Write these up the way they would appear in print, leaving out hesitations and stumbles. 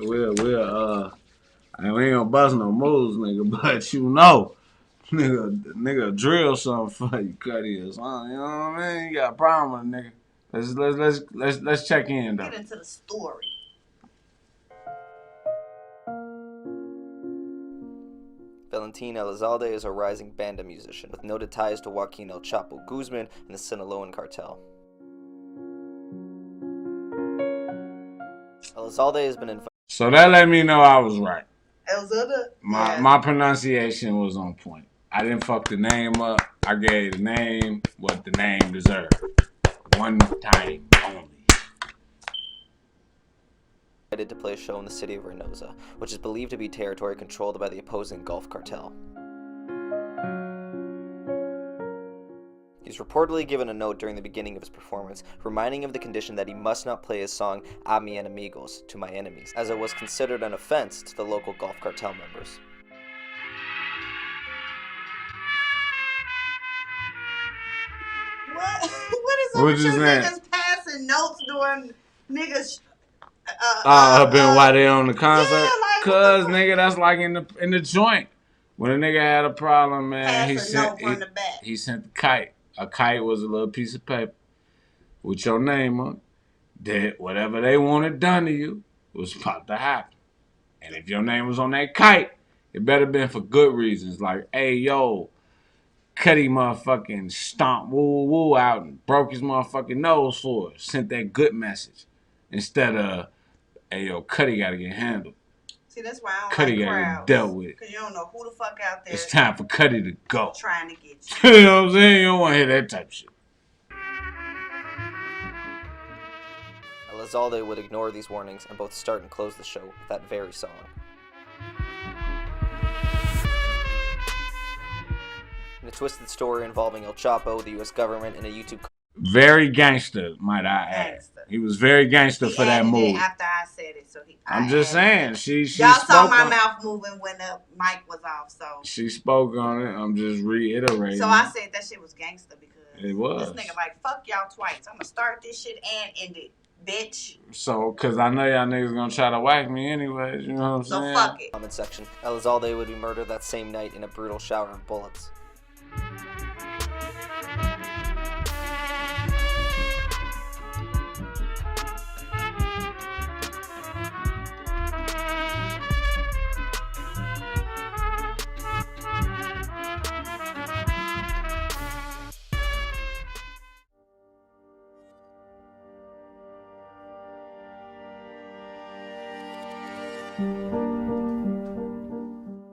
and we ain't gonna bust no moves, nigga, but you know, nigga drill something for you, Cuddy or something. You know what I mean? You got a problem with a nigga. Let's check in though. Get into the story. Valentin Elizalde is a rising banda musician with noted ties to Joaquin El Chapo Guzman and the Sinaloan cartel. Elizalde has been invited. So that let me know I was right. Elizalde? My pronunciation was on point. I didn't fuck the name up. I gave the name what the name deserved. One time only. To play a show in the city of Reynosa, which is believed to be territory controlled by the opposing Gulf cartel. He's reportedly given a note during the beginning of his performance, reminding him of the condition that he must not play his song A Mi Enemigos, to my enemies, as it was considered an offense to the local Gulf cartel members. What is up with you niggas passing notes during niggas? Why they on the concert? Yeah, like, cause nigga, that's like in the joint. When a nigga had a problem, man, he sent the kite. A kite was a little piece of paper with your name on it. That whatever they wanted done to you was about to happen. And if your name was on that kite, it better been for good reasons. Like, hey, yo, Cuddy motherfucking stomped woo out and broke his motherfucking nose for us. Sent that good message. Instead of, hey, yo, Cuddy got to get handled. See, that's why I don't Cuddy like got to crowds. get dealt with. Because you don't know who the fuck out there. It's time for Cuddy to go. Trying to get you. You know what I'm saying? You don't want to hear that type of shit. Elizalde would ignore these warnings and both start and close the show with that very song. In a twisted story involving El Chapo, the U.S. government, and a YouTube... Very gangster, might I add. He was very gangster for that move. After I said it, so I'm just saying, she y'all saw my on, mouth moving when the mic was off, so she spoke on it. I'm just reiterating. So I said that shit was gangster because it was. This nigga like fuck y'all twice. I'm gonna start this shit and end it, bitch. So, cause I know y'all niggas gonna try to whack me anyways. You know what I'm saying? So fuck it. Comment section. Elizalde would be murdered that same night in a brutal shower of bullets.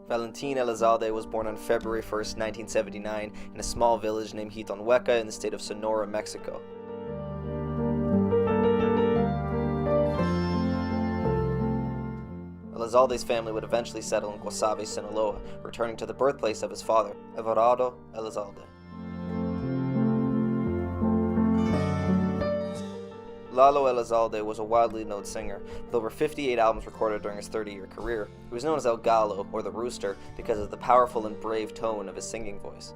Valentin Elizalde was born on February 1st, 1979, in a small village named Jitonhueca in the state of Sonora, Mexico. Elizalde's family would eventually settle in Guasave, Sinaloa, returning to the birthplace of his father, Everardo Elizalde. Lalo Elizalde was a widely known singer, with over 58 albums recorded during his 30-year career. He was known as El Gallo, or the Rooster, because of the powerful and brave tone of his singing voice.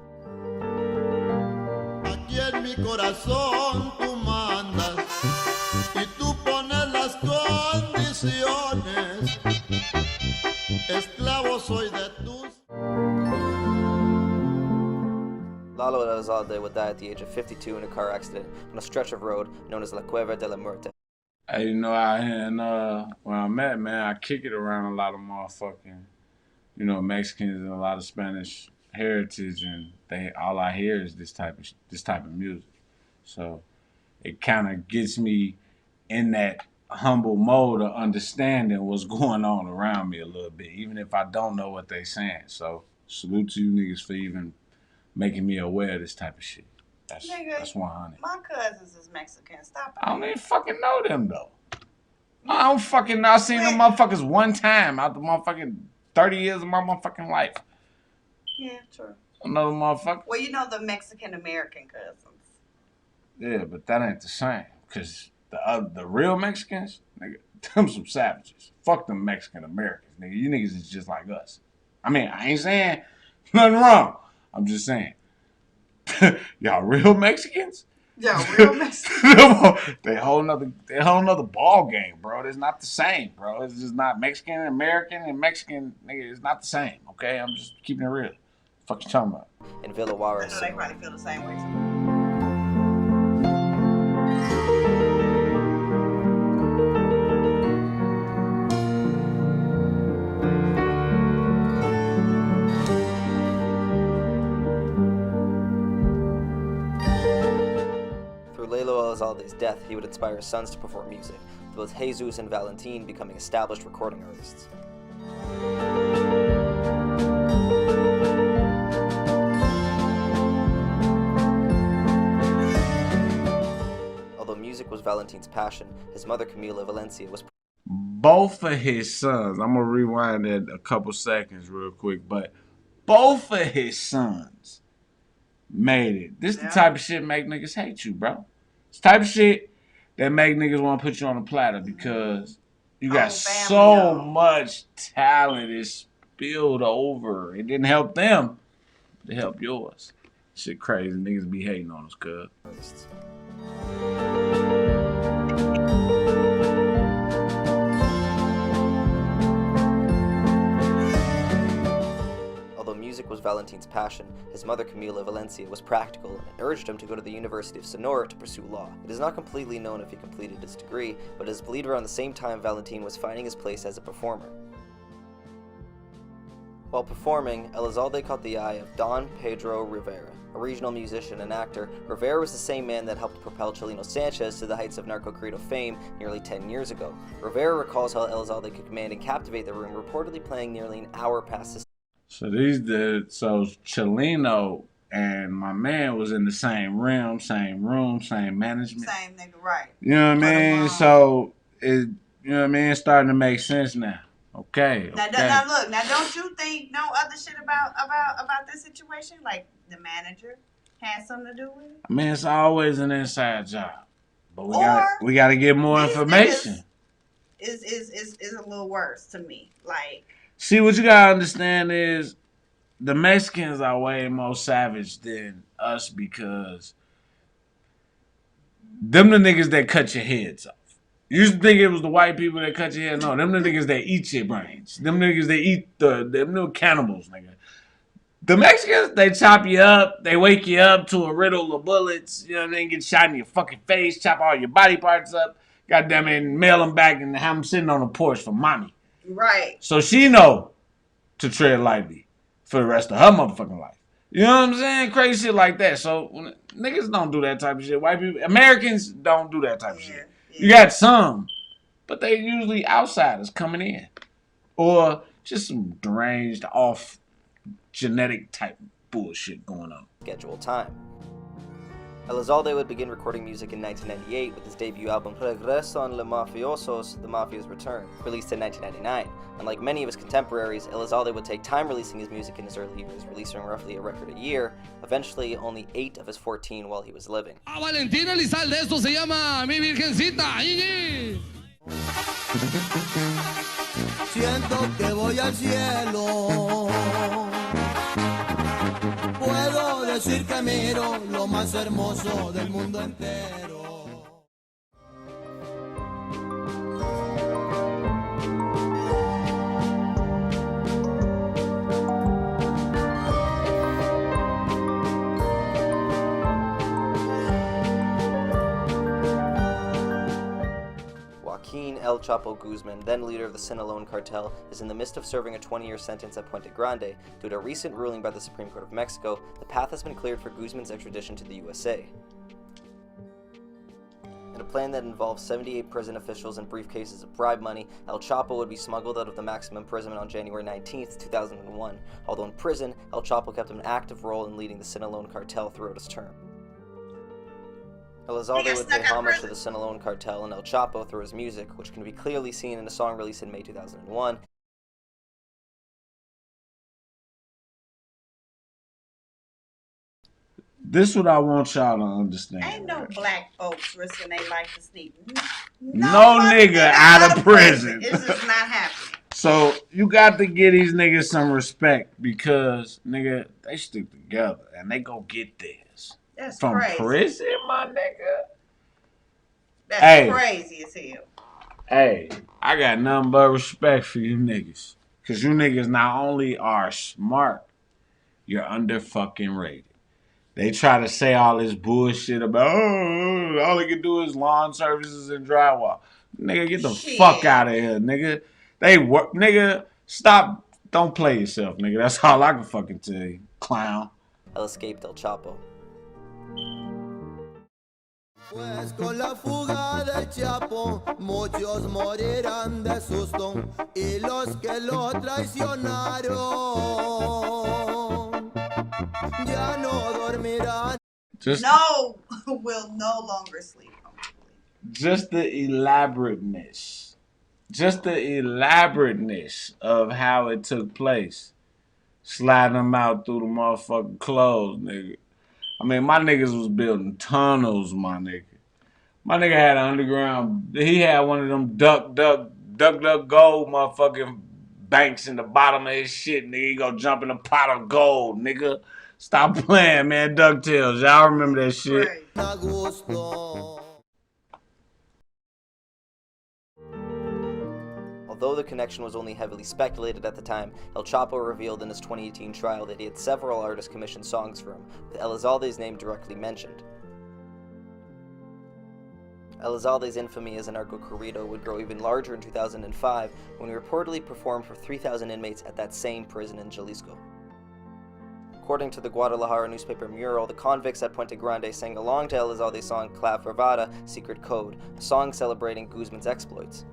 Lalo Elizalde would die at the age of 52 in a car accident on a stretch of road known as La Cueva de la Muerte. Hey, you know, out here in where I'm at, man, I kick it around a lot of motherfucking, you know, Mexicans and a lot of Spanish heritage, and all I hear is this type of music. So it kind of gets me in that humble mode of understanding what's going on around me a little bit, even if I don't know what they saying. So salute to you niggas for even making me aware of this type of shit. That's 100. My cousins is Mexican. Stop. I don't even fucking know them though. I don't fucking know. I seen them motherfuckers one time out the motherfucking 30 years of my motherfucking life. Yeah, true. Another motherfucker. Well, you know the Mexican American cousins. Yeah, but that ain't the same. Cause the real Mexicans, nigga, them some savages. Fuck them Mexican Americans, nigga. You niggas is just like us. I mean, I ain't saying nothing wrong. I'm just saying. Y'all real Mexicans? Yeah, real messy. they whole nother ball game, bro. It's not the same, bro. It's just not Mexican, American, and Mexican. Nigga, it's not the same. Okay, I'm just keeping it real. Fuck you talking about? In Villa Juarez. I know they probably feel the same way too. Through Lalo Elizalde's death, he would inspire his sons to perform music, with both Jesus and Valentin becoming established recording artists. Although music was Valentin's passion, his mother Camila Valencia was... Both of his sons, I'm going to rewind that a couple seconds real quick, but both of his sons made it. This the type of shit make niggas hate you, bro. It's the type of shit that make niggas want to put you on a platter because you got so much talent. It's spilled over. It didn't help them. It helped yours. Shit crazy. Niggas be hating on us, cuz. Music was Valentin's passion, his mother Camila Valencia was practical and urged him to go to the University of Sonora to pursue law. It is not completely known if he completed his degree, but it is believed around the same time Valentin was finding his place as a performer. While performing, Elizalde caught the eye of Don Pedro Rivera. A regional musician and actor, Rivera was the same man that helped propel Chileno Sanchez to the heights of narco corrido fame nearly 10 years ago. Rivera recalls how Elizalde could command and captivate the room, reportedly playing nearly an hour past his... So Chileno and my man was in the same realm, same management. Same nigga, right. You know what I mean? So, you know what I mean? It's starting to make sense now. Okay. Now look, don't you think no other shit about this situation? Like the manager had something to do with it? I mean, it's always an inside job. But we gotta get more information. Is a little worse to me. Like, see, what you gotta understand is the Mexicans are way more savage than us because them the niggas that cut your heads off. You used to think it was the white people that cut your head. No, them the niggas that eat your brains. Them niggas that eat them little cannibals, nigga. The Mexicans, they chop you up. They wake you up to a riddle of bullets. You know what I mean? Get shot in your fucking face. Chop all your body parts up. Goddamn it, and mail them back and have them sitting on the porch for mommy. Right. So she know to tread lightly for the rest of her motherfucking life. You know what I'm saying? Crazy shit like that. So niggas don't do that type of shit. White people, Americans don't do that type of shit. Yeah. You got some, but they usually outsiders coming in. Or just some deranged, off genetic type bullshit going on. Scheduled time. Elizalde would begin recording music in 1998 with his debut album Regresan los Mafiosos, The Mafia's Return, released in 1999. Unlike many of his contemporaries, Elizalde would take time releasing his music in his early years, releasing roughly a record a year, eventually only 8 of his 14 while he was living. Valentin Elizalde, esto se llama Mi Virgencita. Siento que voy al cielo. Puedo decir que miro lo más hermoso del mundo entero. El Chapo Guzman, then leader of the Sinaloan cartel, is in the midst of serving a 20-year sentence at Puente Grande. Due to a recent ruling by the Supreme Court of Mexico, the path has been cleared for Guzman's extradition to the USA. In a plan that involves 78 prison officials and briefcases of bribe money, El Chapo would be smuggled out of the maximum imprisonment on January 19, 2001. Although in prison, El Chapo kept an active role in leading the Sinaloan cartel throughout his term. Elizalde would pay homage to the Sinaloan cartel and El Chapo through his music, which can be clearly seen in a song released in May 2001. This is what I want y'all to understand. Ain't no black folks risking their life to sneak no nigga out of prison. It's just not happening. So you got to give these niggas some respect because, nigga, they stick together and they go get theirs. That's from crazy. prison, my nigga. That's crazy as hell. Hey, I got nothing but respect for you niggas. Cause you niggas not only are smart, you're under fucking rated. They try to say all this bullshit about, oh, all they can do is lawn services and drywall. Nigga, get the fuck out of here, nigga. They work, nigga. Stop. Don't play yourself, nigga. That's all I can fucking tell you, clown. El escaped El Chapo. Pues con la fuga del Chapo, muchos morirán de susto, y los que lo traicionaron ya no dormirán. Will no longer sleep. Just the elaborateness. Just the elaborateness of how it took place. Sliding them out through the motherfucking clothes, nigga. I mean, my niggas was building tunnels, my nigga. My nigga had an underground. He had one of them duck gold motherfucking banks in the bottom of his shit, nigga. He go jump in a pot of gold, nigga. Stop playing, man. DuckTales. Y'all remember that shit? Although the connection was only heavily speculated at the time, El Chapo revealed in his 2018 trial that he had several artists commission songs for him, with Elizalde's name directly mentioned. Elizalde's infamy as a narco-corrido would grow even larger in 2005 when he reportedly performed for 3,000 inmates at that same prison in Jalisco. According to the Guadalajara newspaper Mural, the convicts at Puente Grande sang along to Elizalde's song Clave Bravada, Secret Code, a song celebrating Guzman's exploits.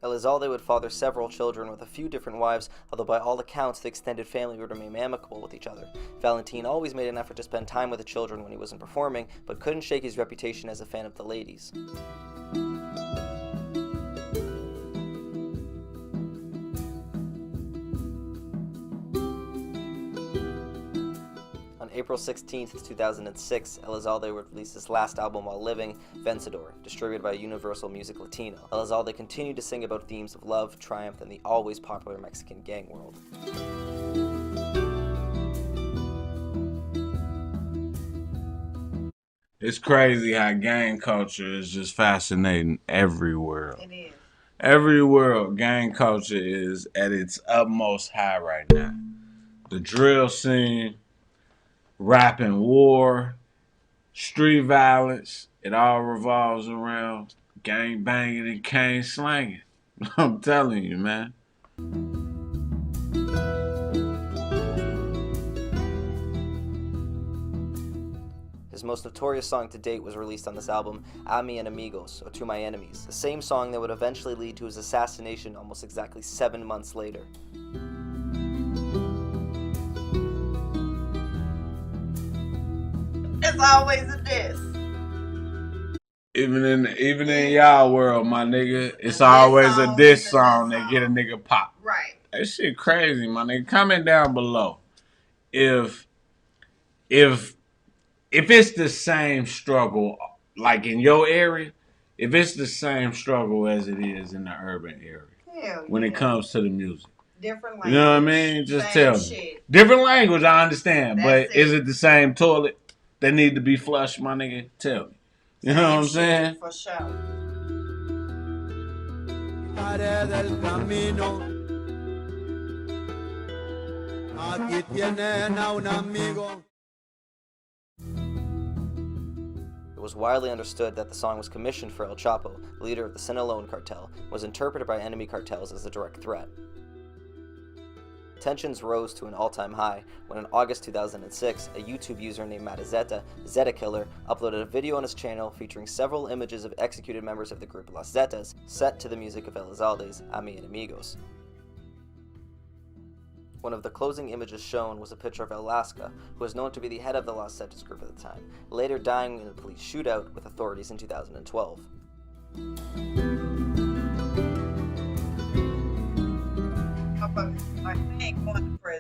Elizalde would father several children with a few different wives, although by all accounts the extended family would remain amicable with each other. Valentin always made an effort to spend time with the children when he wasn't performing, but couldn't shake his reputation as a fan of the ladies. On April 16, 2006, Elizalde would release his last album while living, Vencedor, distributed by Universal Music Latino. Elizalde continued to sing about themes of love, triumph, and the always popular Mexican gang world. It's crazy how gang culture is just fascinating everywhere. It is. Every world, gang culture is at its utmost high right now. The drill scene, rap and war, street violence, it all revolves around gang banging and cane slanging. I'm telling you, man. His most notorious song to date was released on this album, A Mi Enemigos, or To My Enemies, the same song that would eventually lead to his assassination almost exactly 7 months later. It's always a diss. Even in y'all world, my nigga, it's always a diss song that get a nigga pop. Right. That shit crazy, my nigga. Comment down below if it's the same struggle, like in your area, if it's the same struggle as it is in the urban area when it comes to the music. Different language. You know what I mean? Just tell me. Shit. Different language, I understand. But is it the same toilet that need to be flushed, my nigga? Tell me. You know what I'm saying? For sure. Aquí tienen a un amigo. It was widely understood that the song was commissioned for El Chapo, the leader of the Sinaloan cartel, and was interpreted by enemy cartels as a direct threat. Tensions rose to an all-time high when in August 2006, a YouTube user named Matazeta, Zeta Killer, uploaded a video on his channel featuring several images of executed members of the group Las Zetas, set to the music of Elizalde's A Mi Enemigos. One of the closing images shown was a picture of Alaska, who was known to be the head of the Las Zetas group at the time, later dying in a police shootout with authorities in 2012.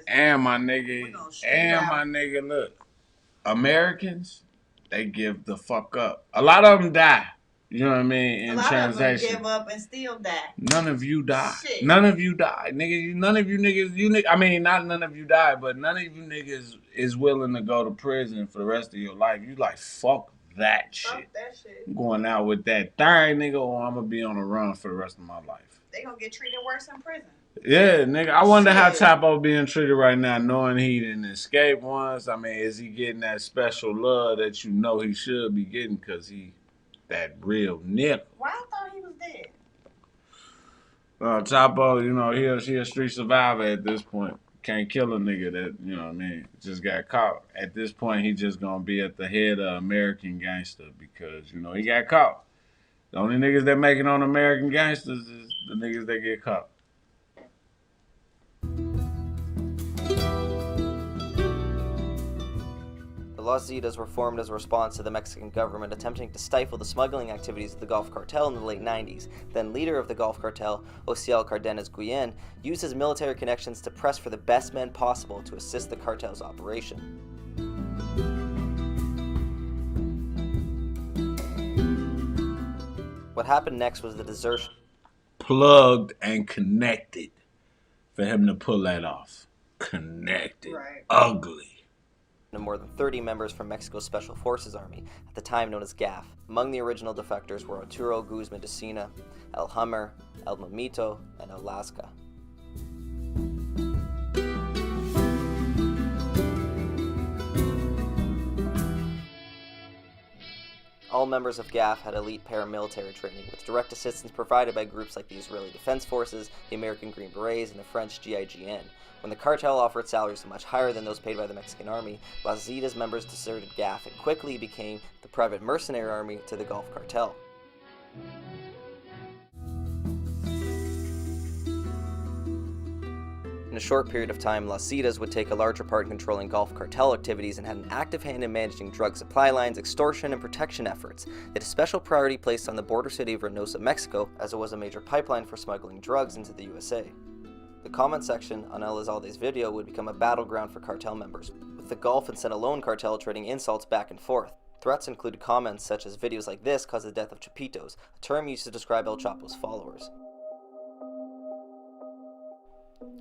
And my nigga, look, Americans, they give the fuck up. A lot of them die. You know what I mean? In a lot translation. of them give up and still die. None of you die. Shit. None of you die, nigga. None of you niggas. I mean, not none of you die, but none of you niggas is willing to go to prison for the rest of your life. You like fuck that shit. Fuck that shit. I'm going out with that thing, nigga, or I'm gonna be on the run for the rest of my life. They gonna get treated worse in prison. Yeah, nigga. I wonder how Chapo being treated right now, knowing he didn't escape once. I mean, is he getting that special love that you know he should be getting because he that real nigga? Why I thought he was dead? Chapo, you know, he a street survivor at this point. Can't kill a nigga that, you know what I mean, just got caught. At this point, he just gonna be at the head of American Gangster because, you know, he got caught. The only niggas that make it on American Gangsters is the niggas that get caught. The Los Zetas were formed as a response to the Mexican government attempting to stifle the smuggling activities of the Gulf Cartel in the late 90s. Then leader of the Gulf Cartel, Ociel Cardenas Guillen, used his military connections to press for the best men possible to assist the cartel's operation. What happened next was the desertion. Plugged and connected for him to pull that off. Connected. Right. Ugly. And more than 30 members from Mexico's Special Forces Army, at the time known as GAF. Among the original defectors were Arturo Guzman de Sina, El Hummer, El Mamito, and El Lasca. All members of GAF had elite paramilitary training, with direct assistance provided by groups like the Israeli Defense Forces, the American Green Berets, and the French GIGN. When the cartel offered salaries much higher than those paid by the Mexican army, Las Zetas members deserted GAF and quickly became the private mercenary army to the Gulf Cartel. In a short period of time, Las Zetas would take a larger part in controlling Gulf Cartel activities and had an active hand in managing drug supply lines, extortion, and protection efforts. They had a special priority placed on the border city of Reynosa, Mexico, as it was a major pipeline for smuggling drugs into the USA. The comment section on Elizalde's video would become a battleground for cartel members, with the Gulf and Sinaloan cartel trading insults back and forth. Threats included comments such as "videos like this cause the death of Chapitos," a term used to describe El Chapo's followers.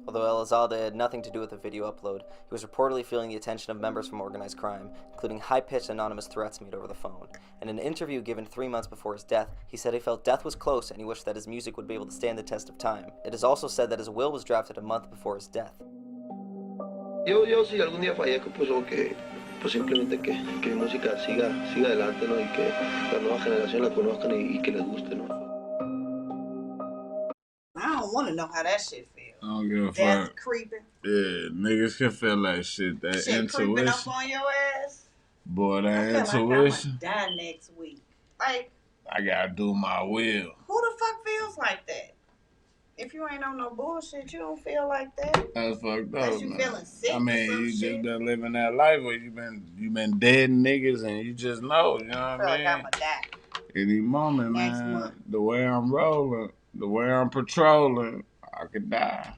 Although Elizalde had nothing to do with the video upload, he was reportedly feeling the attention of members from organized crime, including high-pitched anonymous threats made over the phone. In an interview given 3 months before his death, he said he felt death was close and he wished that his music would be able to stand the test of time. It is also said that his will was drafted a month before his death. Yo si algún día fallezco, pues simplemente que mi música siga adelante, ¿no? Y que la nueva generación la conozcan y que les guste, ¿no? I don't want to know how that shit feels. I don't give a Death fuck. creeping. Yeah, niggas can feel that shit. That Shit intuition. creeping up on your ass. Boy, that I feel intuition. like I'm gonna die next week. Like, I gotta do my will. who the fuck feels like that? If you ain't on no bullshit, you don't feel like that. That's fucked up, Unless you man. feeling sick I mean, or some you shit. just been living that life where you been dead niggas and you just know, you know I what feel I like mean? I'm gonna die. Any moment, Next man. month. The way I'm rolling, the way I'm patrolling, I could die.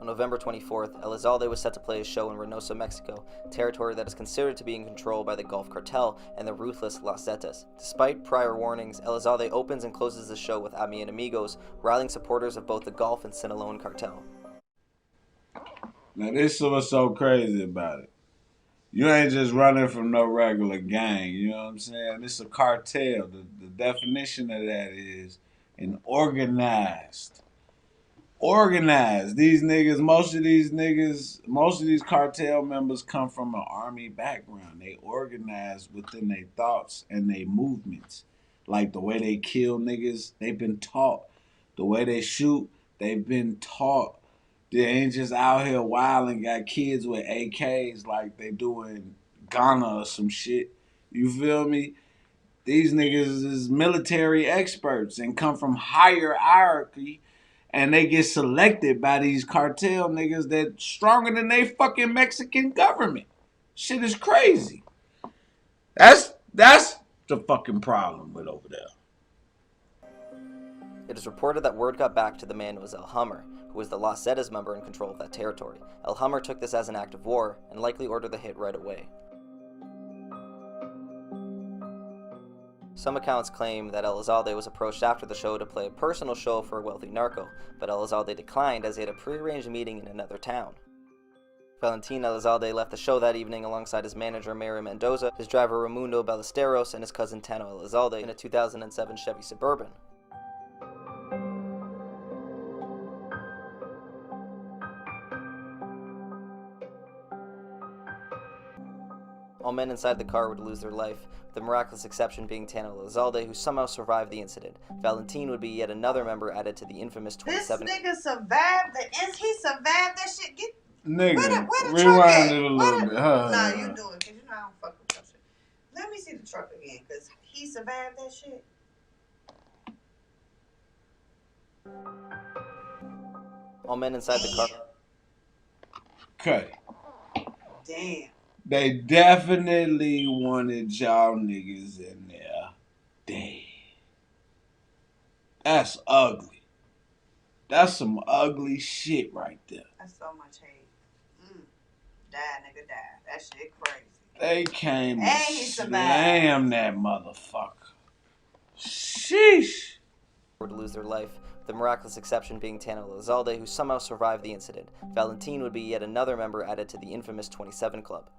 On November 24th, Elizalde was set to play a show in Reynosa, Mexico, territory that is considered to be in control by the Gulf Cartel and the ruthless Las Zetas. Despite prior warnings, Elizalde opens and closes the show with "A Mi and Amigos," rallying supporters of both the Gulf and Sinaloan cartel. Now, this is what's so crazy about it. You ain't just running from no regular gang, you know what I'm saying? It's a cartel. The definition of that is an organized. These niggas, most of these cartel members come from an army background. They organize within their thoughts and their movements. Like the way they kill niggas, they've been taught. The way they shoot, they've been taught. They ain't just out here wild and got kids with AKs like they do in Ghana or some shit. You feel me? These niggas is military experts and come from higher hierarchy, and they get selected by these cartel niggas that stronger than they fucking Mexican government. Shit is crazy. That's the fucking problem with over there. It is reported that word got back to the man who was El Hummer, who was the Los Zetas member in control of that territory. El Hummer took this as an act of war and likely ordered the hit right away. Some accounts claim that Elizalde was approached after the show to play a personal show for a wealthy narco, but Elizalde declined as he had a pre-arranged meeting in another town. Valentin Elizalde left the show that evening alongside his manager Mary Mendoza, his driver Raimundo Ballesteros, and his cousin Tano Elizalde in a 2007 Chevy Suburban. All men inside the car would lose their life, with the miraculous exception being Tano Elizalde, who somehow survived the incident. Valentin would be yet another member added to the infamous 27. This nigga survived he survived that shit. Get Nigga, where the rewind it a little bit. Nah, you do it, cause you know I don't fuck with your shit. Let me see the truck again, cause he survived that shit. All men inside the car. Okay. Damn. They definitely wanted y'all niggas in there dead. That's ugly. That's some ugly shit right there. That's so much hate. Die, nigga, die. That shit crazy. They came And to he slam that motherfucker. Sheesh. Would lose their life, with the miraculous exception being Tano Elizalde, who somehow survived the incident. Valentin would be yet another member added to the infamous 27 Club.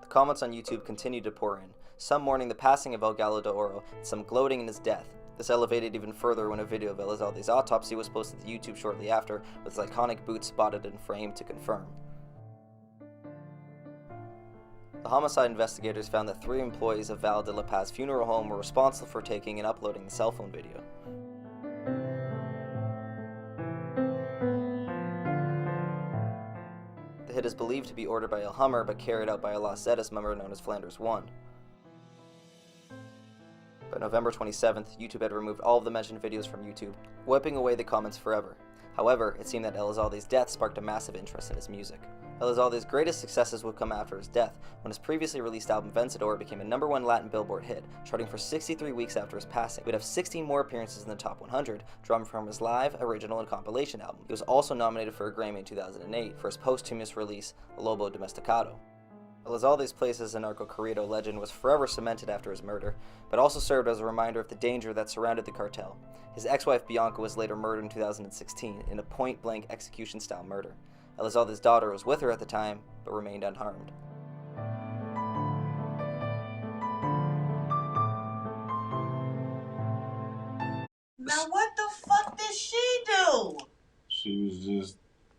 The comments on YouTube continued to pour in, some mourning the passing of El Gallo de Oro, and some gloating in his death. This elevated even further when a video of Elizalde's autopsy was posted to YouTube shortly after, with his iconic boots spotted and framed to confirm. The homicide investigators found that 3 employees of Val de la Paz funeral home were responsible for taking and uploading the cell phone video. The hit is believed to be ordered by El Hummer but carried out by a Los Zetas member known as Flanders 1. By November 27th, YouTube had removed all of the mentioned videos from YouTube, wiping away the comments forever. However, it seemed that Elizalde's death sparked a massive interest in his music. Elizalde's greatest successes would come after his death, when his previously released album Vencedor became a #1 Latin Billboard hit, charting for 63 weeks after his passing. He would have 16 more appearances in the top 100, drawn from his live, original, and compilation album. He was also nominated for a Grammy in 2008 for his posthumous release, Lobo Domesticado. Elizalde's place as a narco-corrido legend was forever cemented after his murder, but also served as a reminder of the danger that surrounded the cartel. His ex-wife Bianca was later murdered in 2016 in a point-blank execution-style murder. Elizalde's daughter was with her at the time, but remained unharmed. Now what the fuck did she do? She was just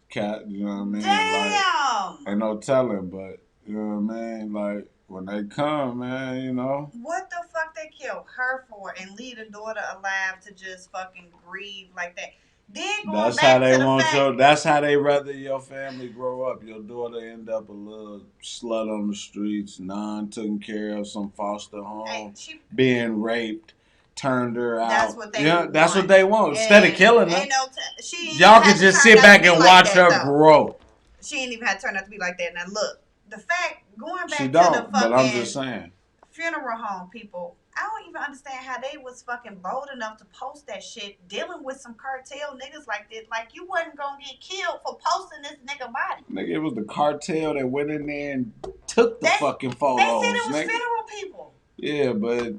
cat, you know what I mean? Damn! Like, ain't no telling, but you know what I mean? Like, when they come, man, you know. What the fuck they killed her for and leave the daughter alive to just fucking grieve like that? Then going That's back how they to the want fact, your. That's how they rather your family grow up. Your daughter end up a little slut on the streets, taken care of, some foster home, hey, being raped, turned her out. That's what they want. That's what they want. Instead of killing her, y'all can just sit back and watch her grow. She ain't even had to turn out to be like that. Now look, the fact going back She to don't, the fucking but I'm just saying. Funeral home people, I don't even understand how they was fucking bold enough to post that shit, dealing with some cartel niggas like this. Like, you wasn't gonna get killed for posting this nigga body. Nigga, it was the cartel that went in there and took the fucking photos. They said it was nigga. funeral people. Yeah, but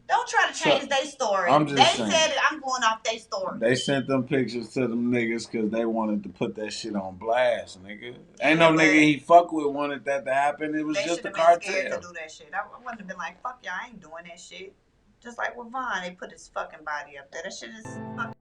don't try to change their story. I'm just saying. They said it, I'm going off their story. They sent them pictures to them niggas because they wanted to put that shit on blast, nigga. Ain't no nigga he fuck with wanted that to happen. It was just the cartel. They should have been scared to do that shit. I wouldn't have been like, fuck y'all, I ain't doing that shit. Just like with Vaughn, they put his fucking body up there. That shit is fucking